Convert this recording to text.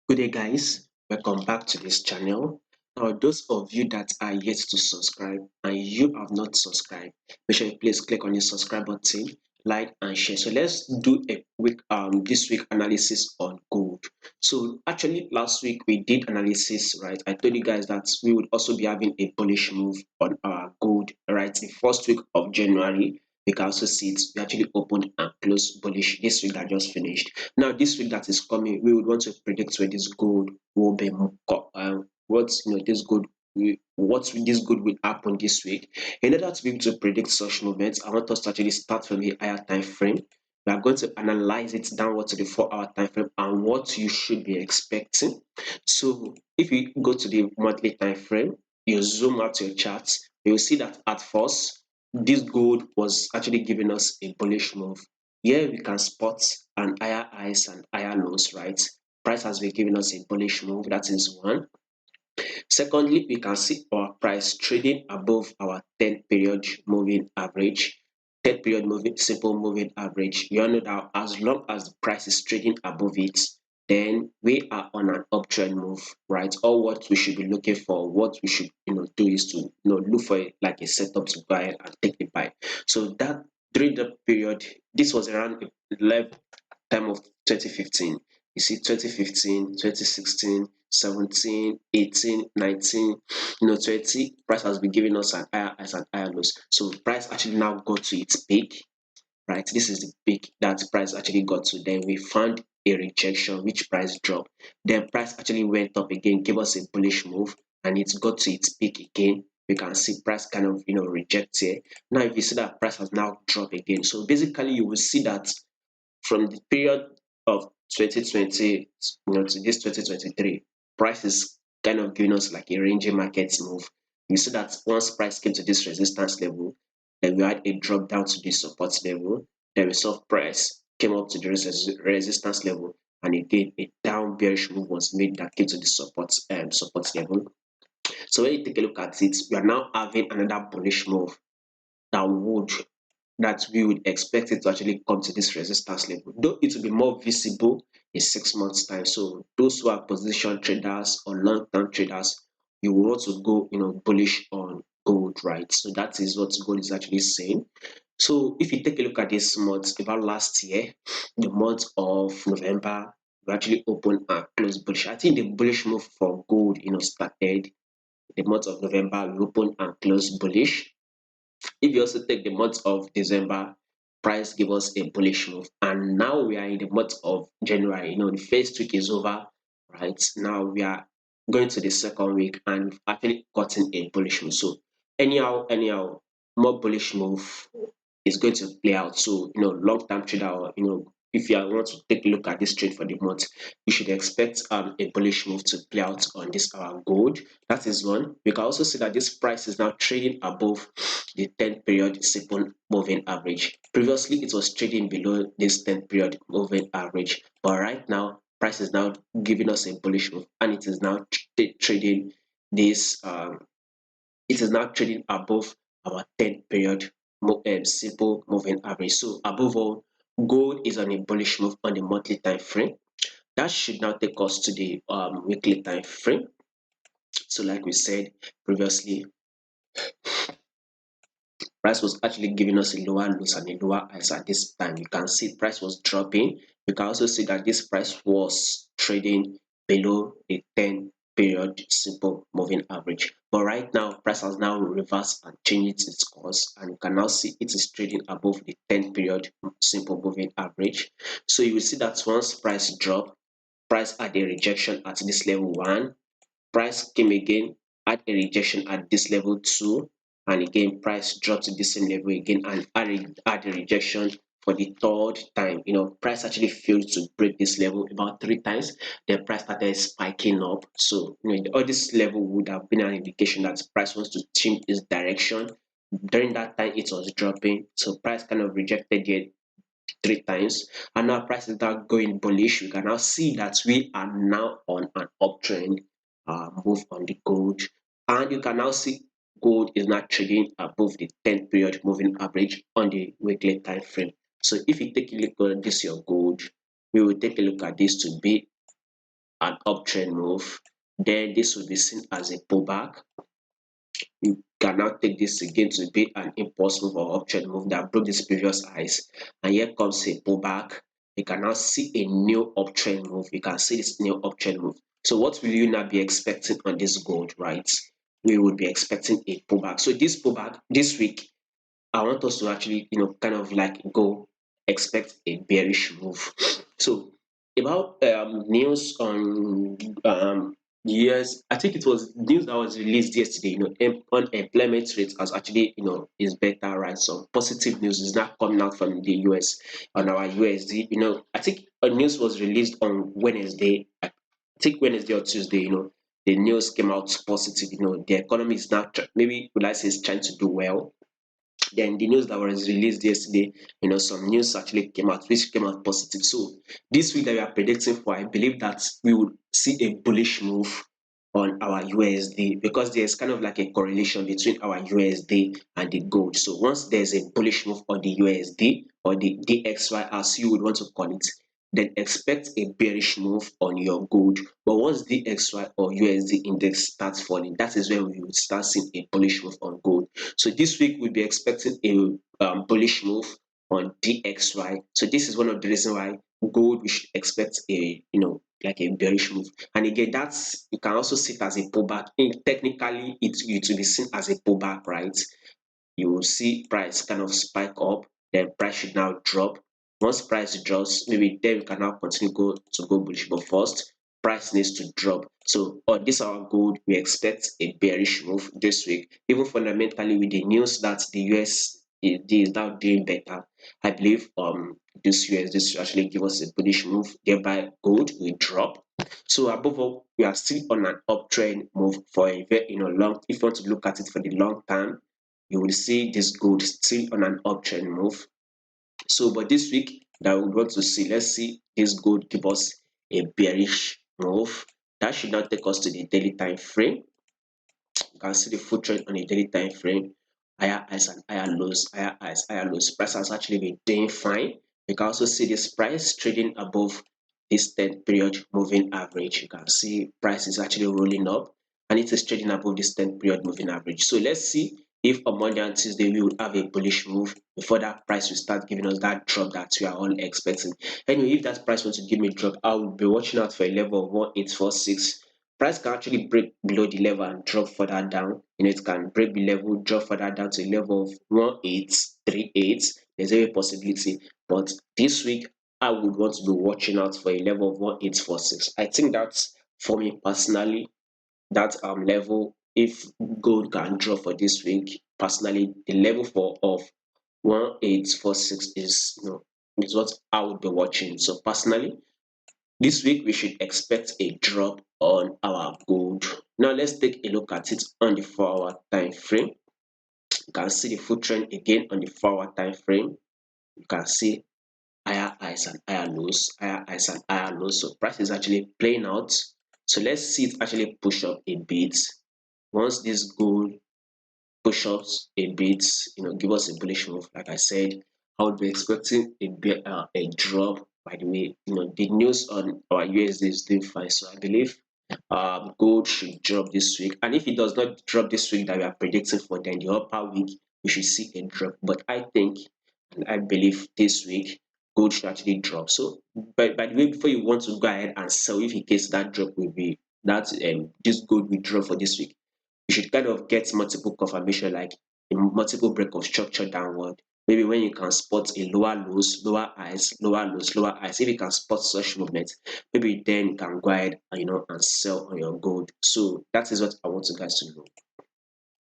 Good day, guys. Welcome back to this channel. Now, those of you that are yet to subscribe and you have not subscribed, make sure you please click on the subscribe button, like and share. So let's do a quick this week analysis on gold. So actually, last week we did analysis, right? I told you guys that we would also be having a bullish move on our gold, right? The first week of January. You can also see it. We actually opened and closed bullish this week that just finished. Now, this week that is coming, we would want to predict where this gold will be, this gold, this good will happen this week. In order to be able to predict such movements, I want us to actually start from the higher time frame. We are going to analyze it downward to the 4 hour time frame and what you should be expecting. So, if you go to the monthly time frame, you zoom out your charts, you will see that at first this gold was actually giving us a bullish move. Here we can spot an higher highs and higher lows, right? Price has been giving us a bullish move. That is one. Secondly, we can see our price trading above our 10 period moving average. 10 period moving simple moving average. You all know that as long as the price is trading above it, then we are on an uptrend move, right? Or what we should be looking for, what we should do is to look for like a setup to buy and take a buy. So that during the period, this was around 11 time of 2015. You see 2015, 2016, 17, 18, 19, 20, price has been giving us an higher as an higher lows. So price actually now got to its peak, right? This is the peak that price actually got to. Then we found a rejection, which price dropped. Then price actually went up again, gave us a bullish move, and it got to its peak again. We can see price kind of reject here. Now if you see that price has now dropped again, so basically you will see that from the period of 2020 to this 2023, price is kind of giving us like a ranging market move. You see that once price came to this resistance level, then we had a drop down to the support level, then we saw price came up to the resistance level, and again a down bearish move was made that came to the support level. So when you take a look at it, we are now having another bullish move that would that we would expect it to actually come to this resistance level, though it will be more visible in 6 months time. So those who are position traders or long-term traders, you will want to go bullish on gold, right? So that is what gold is actually saying. So if you take a look at this month, about last year, the month of November, we actually opened and closed bullish. I think the bullish move for gold started the month of November. We opened and closed bullish. If you also take the month of December, price gave us a bullish move. And now we are in the month of January. The first week is over, right? Now we are going to the second week and we've actually gotten a bullish move. So anyhow, more bullish move is going to play out. So, long-term trader or, if you want to take a look at this trade for the month, you should expect a bullish move to play out on this gold. That is one. We can also see that this price is now trading above the 10 period simple moving average. Previously, it was trading below this 10 period moving average, but right now, price is now giving us a bullish move, and it is now trading this. It is now trading above our 10 period simple moving average. So above all, gold is on a bullish move on the monthly time frame. That should now take us to the weekly time frame. So like we said previously, price was actually giving us a lower lows and a lower highs at this time. You can see price was dropping. You can also see that this price was trading below the 10 period simple moving average. But right now, price has now reversed and changed its course, and you can now see it is trading above the 10 period simple moving average. So you will see that once price dropped, price had a rejection at this level 1, price came again, had a rejection at this level 2, and again price dropped to the same level again and had a rejection for the third time. Price actually failed to break this level about 3 times. Then price started spiking up. So all this level would have been an indication that price wants to change its direction. During that time it was dropping, so price kind of rejected it 3 times, and now price is now going bullish. We can now see that we are now on an uptrend move on the gold, and you can now see gold is now trading above the 10 period moving average on the weekly time frame. So if you take a look at this your gold, we will take a look at this to be an uptrend move, then this will be seen as a pullback. You cannot take this again to be an impulse move or uptrend move that broke these previous highs. And here comes a pullback. You can now see a new uptrend move. You can see this new uptrend move. So what will you now be expecting on this gold, right? We would be expecting a pullback. So this pullback this week, I want us to actually, kind of like go expect a bearish move. So about news on US, I think it was news that was released yesterday. Unemployment rate has actually, is better, right? So positive news is now coming out from the US on our USD. I think a news was released on Wednesday. I think Wednesday or Tuesday. The news came out positive. The economy is now maybe would I say is trying to do well. Then the news that was released yesterday, some news actually came out, which came out positive. So this week that we are predicting for, I believe that we would see a bullish move on our USD because there's kind of like a correlation between our USD and the gold. So once there's a bullish move on the USD or the DXY as you would want to call it, then expect a bearish move on your gold. But once DXY or USD index starts falling, that is when we will start seeing a bullish move on gold. So this week we'll be expecting a bullish move on DXY. So this is one of the reasons why gold we should expect a like a bearish move. And again, that's you can also see it as a pullback. Technically, it will be seen as a pullback, right? You will see price kind of spike up, then price should now drop. Once price drops, maybe then we can now continue go bullish. But first, price needs to drop. So on this our gold, we expect a bearish move this week. Even fundamentally with the news that the USD is now doing better, I believe this USD will actually give us a bullish move, thereby gold will drop. So above all, we are still on an uptrend move for a very long. If you want to look at it for the long term, you will see this gold still on an uptrend move. So, but this week that we want to see, let's see this gold give us a bearish move. That should not take us to the daily time frame. You can see the full trend on a daily time frame. Higher highs and higher lows, higher highs, higher lows. Price has actually been doing fine. You can also see this price trading above this 10 period moving average. You can see price is actually rolling up and it is trading above this 10 period moving average. So let's see if on Monday and Tuesday we will have a bullish move before that price will start giving us that drop that we are all expecting. Anyway, if that price wants to give me a drop, I will be watching out for a level of 1846. Price can actually break below the level and drop further down. It can break the level, drop further down to a level of 1838. There's a possibility. But this week, I would want to be watching out for a level of 1846. I think that's for me personally, that level, if gold can drop for this week, personally, the level for of 1846 is what I would be watching. So personally, this week we should expect a drop on our gold. Now let's take a look at it on the 4-hour time frame. You can see the full trend again on the 4-hour time frame. You can see higher highs and higher lows, higher highs and higher lows. So price is actually playing out. So let's see it actually push up a bit. Once this gold push ups a bit, give us a bullish move. Like I said, I would be expecting a drop. By the way, the news on our USD is doing fine, so I believe gold should drop this week. And if it does not drop this week that we are predicting for, then the upper week we should see a drop. But I think and I believe this week gold should actually drop. So, by the way, before you want to go ahead and sell, if in case that drop will be that this gold will drop for this week, you should kind of get multiple confirmation, like a multiple break of structure downward. Maybe when you can spot a lower lows, lower highs, lower lows, lower highs. If you can spot such movement, maybe then you can go ahead and and sell on your gold. So that is what I want you guys to know.